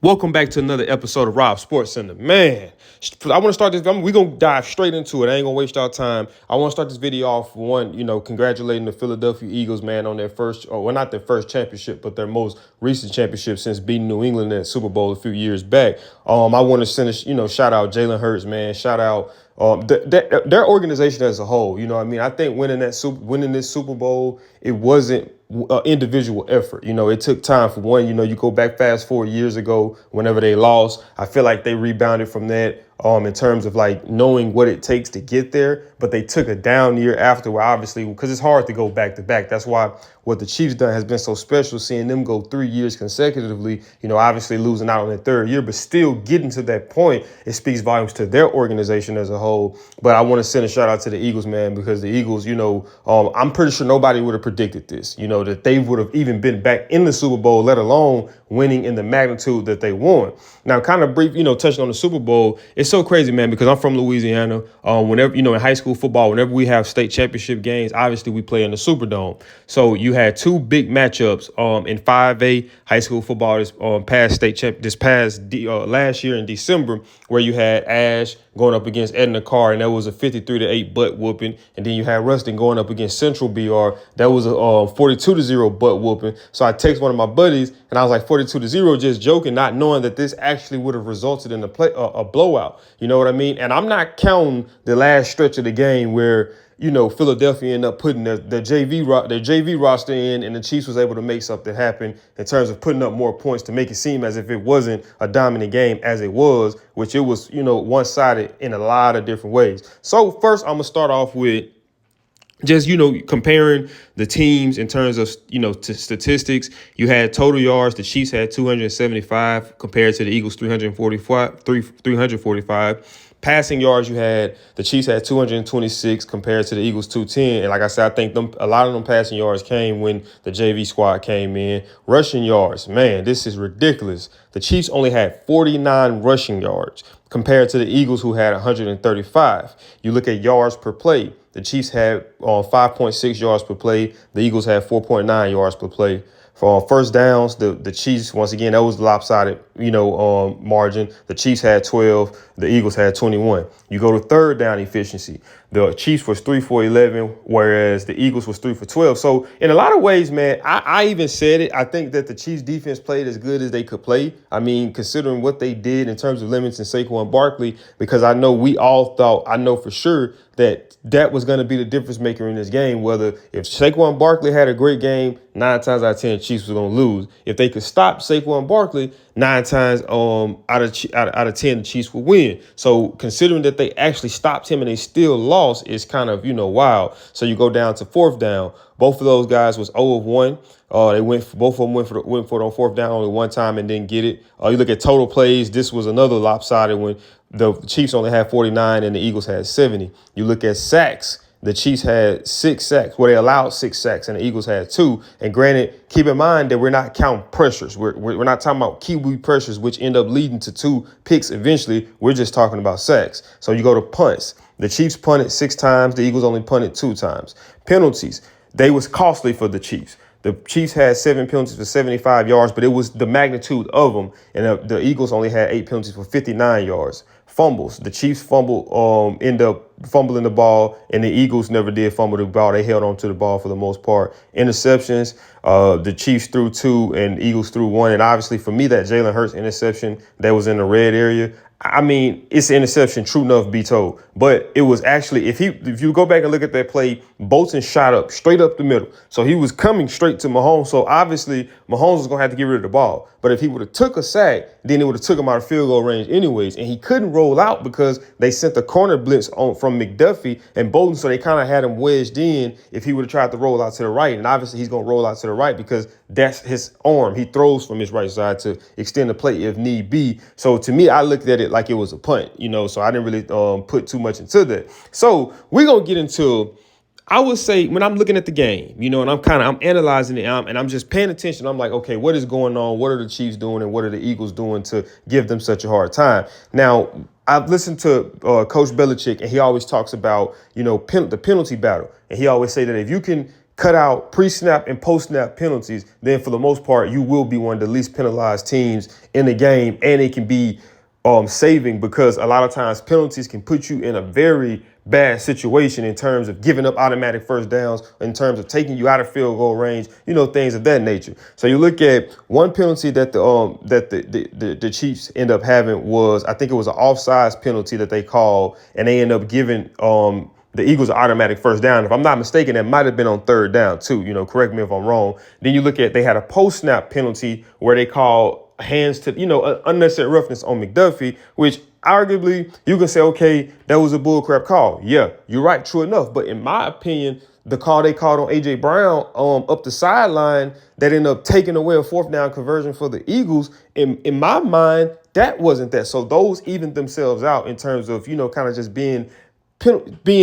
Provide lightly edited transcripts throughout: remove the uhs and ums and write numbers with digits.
Welcome back to another episode of Rob Sports Center. Man, I want to start this. We're going to dive straight into it. I ain't going to waste our time. I want to start this video off, congratulating the Philadelphia Eagles, man, on their first, not their first championship, but their most recent championship since beating New England in the Super Bowl a few years back. I want to send shout out Jalen Hurts, man. Shout out their organization as a whole. You know what I mean? I think winning this Super Bowl, it wasn't individual effort. It took time for one. You go back fast 4 years ago, whenever they lost, I feel like they rebounded from that in terms of like knowing what it takes to get there. But they took a down year after, obviously, because it's hard to go back to back. That's why what the Chiefs done has been so special, seeing them go 3 years consecutively, obviously losing out on their third year, but still getting to that point. It speaks volumes to their organization as a whole. But I want to send a shout out to the Eagles, man, because the Eagles, I'm pretty sure nobody would have predicted this, that they would have even been back in the Super Bowl, let alone winning in the magnitude that they won. Now, kind of brief, touching on the Super Bowl, it's so crazy, man, because I'm from Louisiana. Whenever, in high school football, whenever we have state championship games, obviously we play in the Superdome. So you had two big matchups in 5A high school football this last year in December, where you had Ash going up against Edna Carr, and that was a 53-8 butt whooping. And then you had Rustin going up against Central BR. That was a 42-0 butt whooping. So I text one of my buddies, and I was like 42-0, just joking, not knowing that this actually would have resulted in a blowout. You know what I mean? And I'm not counting the last stretch of the game where Philadelphia ended up putting their JV roster in, and the Chiefs was able to make something happen in terms of putting up more points to make it seem as if it wasn't a dominant game as it was, which it was, one-sided in a lot of different ways. So first, I'm going to start off with just, comparing the teams in terms of, to statistics. You had total yards. The Chiefs had 275 compared to the Eagles 345. Passing yards, the Chiefs had 226 compared to the Eagles 210. And like I said, I think a lot of them passing yards came when the JV squad came in. Rushing yards, man, this is ridiculous. The Chiefs only had 49 rushing yards compared to the Eagles, who had 135. You look at yards per play. The Chiefs had 5.6 yards per play. The Eagles had 4.9 yards per play. For first downs, the Chiefs, once again, that was the lopsided, margin. The Chiefs had 12. The Eagles had 21. You go to third down efficiency. The Chiefs was 3 for 11, whereas the Eagles was 3 for 12. So in a lot of ways, man, I even said it. I think that the Chiefs defense played as good as they could play. I mean, considering what they did in terms of limits and Saquon Barkley, because I know I know for sure that was going to be the difference maker in this game. Whether if Saquon Barkley had a great game, 9 times out of 10, Chiefs were going to lose. If they could stop Saquon Barkley, 9 times out of 10, the Chiefs would win. So considering that they actually stopped him and they still lost, is kind of, wild. So you go down to fourth down. Both of those guys was 0 of 1. Both of them went for it on fourth down only one time and didn't get it. You look at total plays. This was another lopsided when the Chiefs only had 49 and the Eagles had 70. You look at sacks. The Chiefs had 6 sacks. Well, they allowed 6 sacks, and the Eagles had 2. And granted, keep in mind that we're not counting pressures. We're not talking about QB pressures, which end up leading to 2 picks eventually. We're just talking about sacks. So you go to punts. The Chiefs punted 6 times. The Eagles only punted 2 times. Penalties. They was costly for the Chiefs. The Chiefs had 7 penalties for 75 yards, but it was the magnitude of them. And the Eagles only had 8 penalties for 59 yards. Fumbles. The Chiefs end up fumbling the ball, and the Eagles never did fumble the ball. They held on to the ball for the most part. Interceptions. The Chiefs threw 2 and Eagles threw 1. And obviously for me, that Jalen Hurts interception that was in the red area, I mean, it's an interception, true enough be told. But it was actually, if you go back and look at that play, Bolton shot up straight up the middle. So he was coming straight to Mahomes. So obviously Mahomes was going to have to get rid of the ball. But if he would have took a sack, then it would have took him out of field goal range anyways. And he couldn't roll out because they sent the corner blitz from McDuffie and Bolton. So they kind of had him wedged in if he would have tried to roll out to the right. And obviously he's going to roll out to the right because that's his arm. He throws from his right side to extend the play if need be. So to me, I looked at it like it was a punt, so I didn't really put too much into that. So we're going to get into, I would say, when I'm looking at the game, and I'm analyzing it and I'm just paying attention. I'm like, okay, what is going on? What are the Chiefs doing and what are the Eagles doing to give them such a hard time? Now, I've listened to Coach Belichick, and he always talks about, the penalty battle. And he always say that if you can cut out pre-snap and post-snap penalties, then for the most part, you will be one of the least penalized teams in the game. And it can be saving, because a lot of times penalties can put you in a very bad situation in terms of giving up automatic first downs, in terms of taking you out of field goal range, things of that nature. So you look at one penalty that the Chiefs end up having was, I think it was an offsides penalty that they called, and they end up giving the Eagles an automatic first down. If I'm not mistaken, that might have been on third down too. Correct me if I'm wrong. Then you look at, they had a post-snap penalty where they called hands to, unnecessary roughness on McDuffie, which arguably you can say, okay, that was a bullcrap call. Yeah, you're right, true enough. But in my opinion, the call they called on A.J. Brown up the sideline that ended up taking away a fourth down conversion for the Eagles, in my mind, that wasn't that. So those evened themselves out in terms of, kind of just being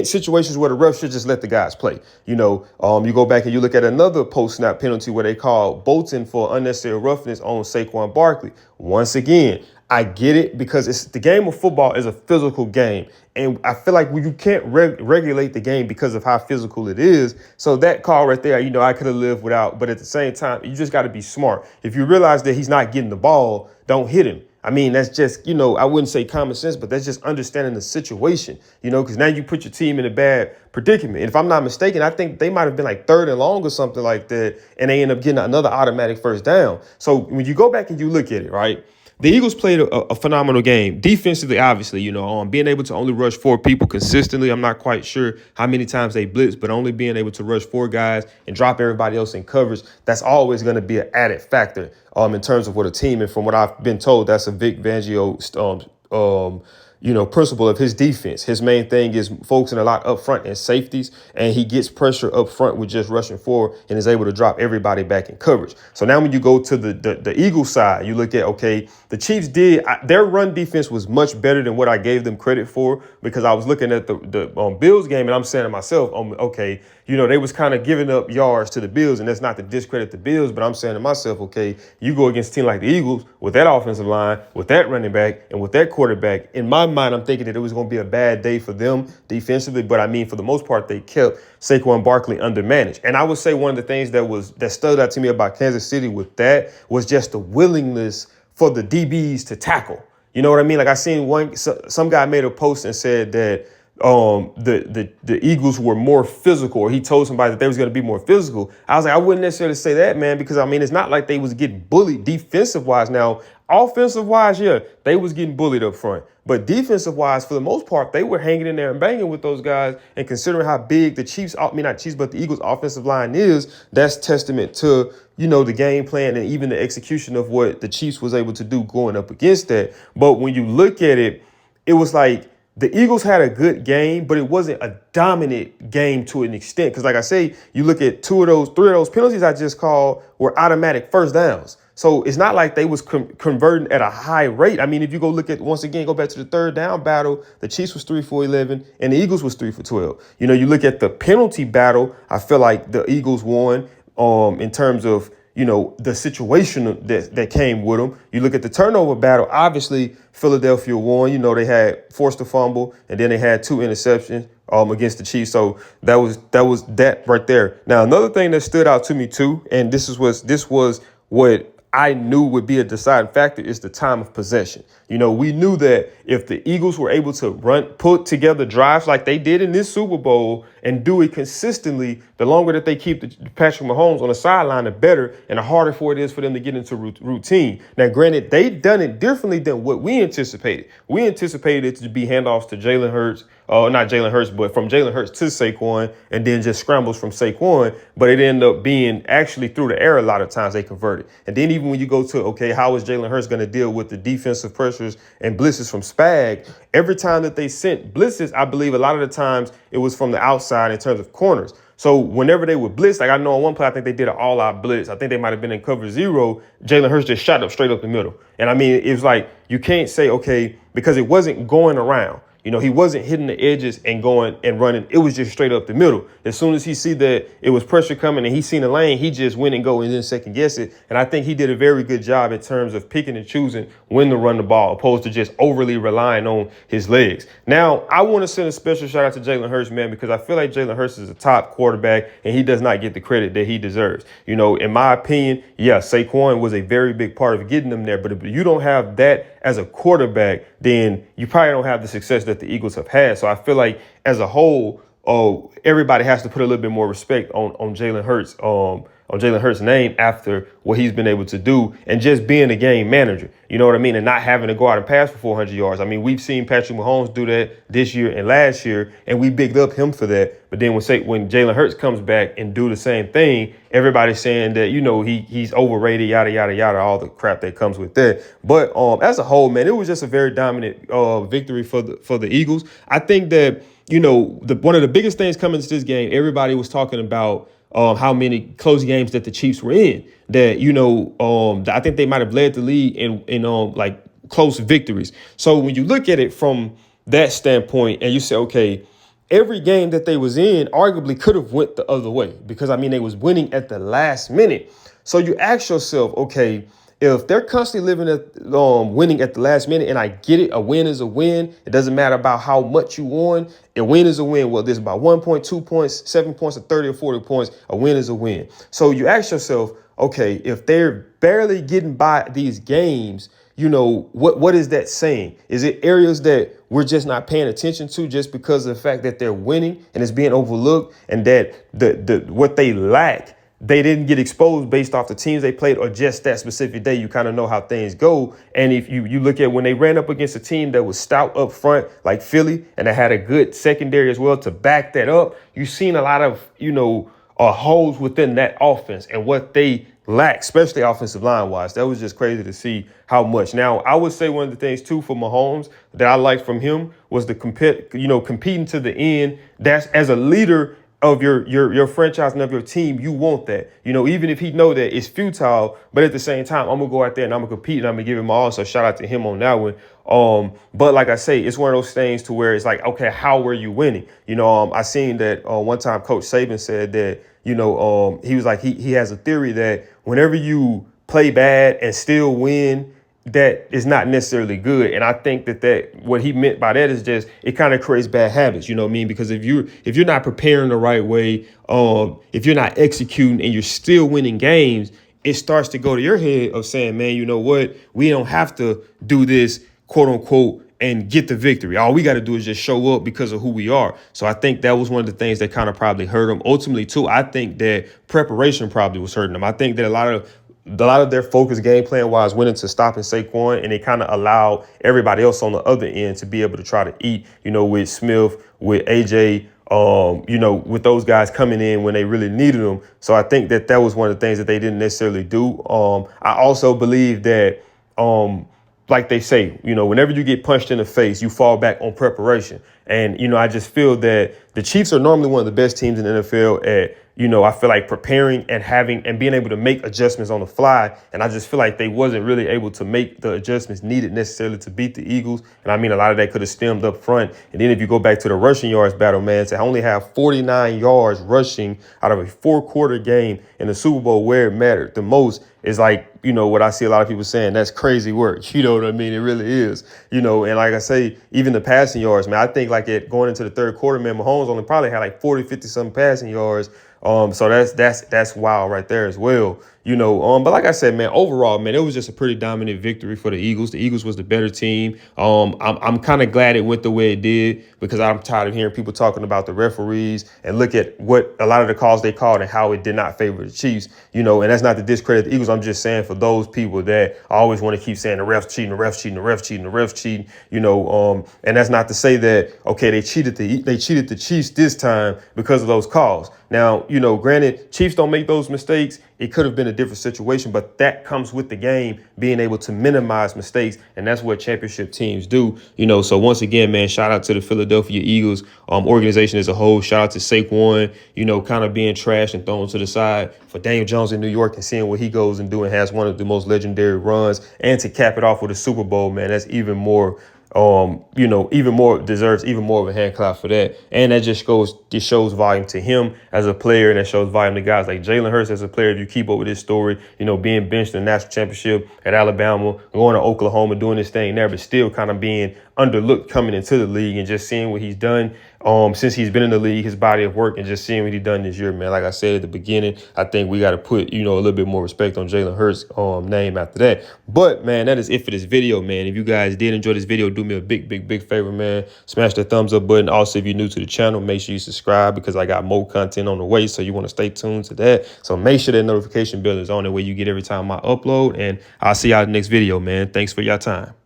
situations where the ref should just let the guys play. You go back and you look at another post-snap penalty where they called Bolton for unnecessary roughness on Saquon Barkley. Once again, I get it, because the game of football is a physical game. And I feel like you can't regulate the game because of how physical it is. So that call right there, I could have lived without. But at the same time, you just got to be smart. If you realize that he's not getting the ball, don't hit him. I mean, that's just, I wouldn't say common sense, but that's just understanding the situation, because now you put your team in a bad predicament. And if I'm not mistaken, I think they might have been like third and long or something like that, and they end up getting another automatic first down. So when you go back and you look at it, right, the Eagles played a phenomenal game. Defensively, obviously, being able to only rush 4 people consistently. I'm not quite sure how many times they blitzed, but only being able to rush 4 guys and drop everybody else in coverage, that's always going to be an added factor in terms of what a team. And from what I've been told, that's a Vic Fangio principle of his defense. His main thing is focusing a lot up front and safeties, and he gets pressure up front with just rushing forward and is able to drop everybody back in coverage. So now when you go to the Eagles side, you look at, okay, the Chiefs their run defense was much better than what I gave them credit for, because I was looking at the Bills game and I'm saying to myself, okay, they was kind of giving up yards to the Bills, and that's not to discredit the Bills, but I'm saying to myself, okay, you go against a team like the Eagles with that offensive line, with that running back, and with that quarterback. In my mind, I'm thinking that it was going to be a bad day for them defensively, but I mean, for the most part, they kept Saquon Barkley undermanaged. And I would say one of the things that stood out to me about Kansas City with that was just the willingness for the DBs to tackle. You know what I mean? Like, I seen some guy made a post and said that the Eagles were more physical, or he told somebody that they was going to be more physical. I was like, I wouldn't necessarily say that, man, because I mean, it's not like they was getting bullied defensive wise. Now, offensive wise, yeah, they was getting bullied up front, but defensive wise, for the most part, they were hanging in there and banging with those guys. And considering how big the the Eagles offensive line is, that's testament to, the game plan and even the execution of what the Chiefs was able to do going up against that. But when you look at it, it was like, the Eagles had a good game, but it wasn't a dominant game to an extent. Because like I say, you look at 3 of those penalties I just called were automatic first downs. So it's not like they was converting at a high rate. I mean, if you go look at, once again, go back to the third down battle, the Chiefs was 3 for 11 and the Eagles was 3 for 12. You look at the penalty battle, I feel like the Eagles won in terms of, the situation that came with them. You look at the turnover battle, obviously Philadelphia won. They had forced a fumble, and then they had 2 interceptions against the Chiefs. So that was that right there. Now, another thing that stood out to me too, and this was what I knew would be a deciding factor, is the time of possession. We knew that if the Eagles were able to put together drives like they did in this Super Bowl and do it consistently, the longer that they keep Patrick Mahomes on the sideline, the better, and the harder for it is for them to get into routine. Now, granted, they done it differently than what we anticipated. We anticipated it to be handoffs to Jalen Hurts, not Jalen Hurts, but from Jalen Hurts to Saquon, and then just scrambles from Saquon. But it ended up being actually through the air a lot of times they converted. And then even when you go to, okay, how is Jalen Hurts going to deal with the defensive pressures and blitzes from Spag? Every time that they sent blitzes, I believe a lot of the times it was from the outside in terms of corners. So whenever they would blitz, like I know on one play, I think they did an all-out blitz. I think they might have been in cover 0. Jalen Hurts just shot up straight up the middle. And I mean, it's like, you can't say, okay, because it wasn't going around. You know, he wasn't hitting the edges and going and running. It was just straight up the middle. As soon as he see that it was pressure coming and he seen the lane, he just went and go and then second guess it. And I think he did a very good job in terms of picking and choosing when to run the ball, opposed to just overly relying on his legs. Now, I want to send a special shout out to Jalen Hurts, man, because I feel like Jalen Hurts is a top quarterback and he does not get the credit that he deserves. You know, in my opinion, yeah, Saquon was a very big part of getting them there. But if you don't have that as a quarterback, then you probably don't have the success that the Eagles have had. So I feel like as a whole, everybody has to put a little bit more respect on Jalen Hurts, on Jalen Hurts' name after what he's been able to do and just being a game manager. You know what I mean? And not having to go out and pass for 400 yards. I mean, we've seen Patrick Mahomes do that this year and last year, and we bigged up him for that. But then when Jalen Hurts comes back and do the same thing, everybody's saying that, you know, he's overrated, yada, yada, yada, all the crap that comes with that. But as a whole, man, it was just a very dominant victory for the Eagles. I think that, you know, one of the biggest things coming into this game, everybody was talking about how many close games that the Chiefs were in. That, you know, I think they might have led the league in like close victories. So when you look at it from that standpoint and you say, okay, every game that they was in arguably could have went the other way because, I mean, they was winning at the last minute. So you ask yourself, okay, if they're constantly living at winning at the last minute, and I get it, a win is a win. It doesn't matter about how much you won. A win is a win. Whether it's about 1 point, 2 points, 7 points, or 30 or 40 points, a win is a win. So you ask yourself, okay, if they're barely getting by these games, you know, what is that saying? Is it areas that we're just not paying attention to just because of the fact that they're winning and it's being overlooked, and that what they lack, they didn't get exposed based off the teams they played or just that specific day? You kind of know how things go. And if you look at when they ran up against a team that was stout up front like Philly and that had a good secondary as well to back that up, you've seen a lot of, you know, holes within that offense and what they lack, especially offensive line wise. That was just crazy to see how much. Now, I would say one of the things too for Mahomes that I liked from him was the competing to the end. That's as a leader of your franchise and of your team, you want that. You know, even if he know that it's futile, but at the same time, I'm gonna go out there and I'm gonna compete and I'm gonna give him my all. So shout out to him on that one. But like I say, it's one of those things to where it's like, okay, how were you winning? You know, I seen that one time Coach Saban said that, you know, he was like, he has a theory that whenever you play bad and still win, that is not necessarily good. And I think that what he meant by that is just it kind of creates bad habits. You know what I mean? Because if you're not preparing the right way, if you're not executing and you're still winning games, it starts to go to your head of saying, man, you know what? We don't have to do this, quote unquote, and get the victory. All we got to do is just show up because of who we are. So I think that was one of the things that kind of probably hurt them. Ultimately, too, I think that preparation probably was hurting them. I think that a lot of their focus game plan wise went into stopping Saquon, and they kind of allowed everybody else on the other end to be able to try to eat, you know, with Smith, with AJ, you know, with those guys coming in when they really needed them. So I think that was one of the things that they didn't necessarily do. I also believe that, like they say, you know, whenever you get punched in the face, you fall back on preparation. And, you know, I just feel that the Chiefs are normally one of the best teams in the NFL at, you know, I feel like preparing and being able to make adjustments on the fly. And I just feel like they wasn't really able to make the adjustments needed necessarily to beat the Eagles. And I mean, a lot of that could have stemmed up front. And then if you go back to the rushing yards battle, man, to only have 49 yards rushing out of a 4-quarter game in the Super Bowl where it mattered the most is like, you know, what I see a lot of people saying, that's crazy work. You know what I mean? It really is, you know, and like I say, even the passing yards, man, I think like going into the third quarter, man, Mahomes only probably had like 40, 50 something passing yards. So that's wild right there as well, you know. But like I said, man, overall, man, it was just a pretty dominant victory for the Eagles. The Eagles was the better team. I'm kind of glad it went the way it did because I'm tired of hearing people talking about the referees and look at what a lot of the calls they called and how it did not favor the Chiefs, you know. And that's not to discredit the Eagles. I'm just saying for those people that always want to keep saying the refs cheating, the refs cheating, the refs cheating, the refs cheating, you know. And that's not to say that, okay, they cheated the Chiefs this time because of those calls. Now, you know, granted, Chiefs don't make those mistakes. It could have been a different situation, but that comes with the game, being able to minimize mistakes. And that's what championship teams do, you know. So once again, man, shout out to the Philadelphia Eagles organization as a whole. Shout out to Saquon, you know, kind of being trashed and thrown to the side for Daniel Jones in New York and seeing what he goes and do and has one of the most legendary runs. And to cap it off with a Super Bowl, man, that's even more you know, even more deserves even more of a hand clap for that. And that just shows volume to him as a player, and that shows volume to guys like Jalen Hurts as a player. If you keep up with this story, you know, being benched in the national championship at Alabama, going to Oklahoma, doing this thing there, but still kind of being underlooked coming into the league, and just seeing what he's done since he's been in the league, his body of work, and just seeing what he's done this year, man. Like I said at the beginning, I think we got to put, you know, a little bit more respect on Jalen Hurts' name after that. But, man, that is it for this video, man. If you guys did enjoy this video, do me a big favor, man. Smash the thumbs up button. Also, if you're new to the channel, make sure you subscribe, because I got more content on the way, so you want to stay tuned to that. So make sure that notification bell is on, the way you get every time I upload, and I'll see y'all in the next video, man. Thanks for your time.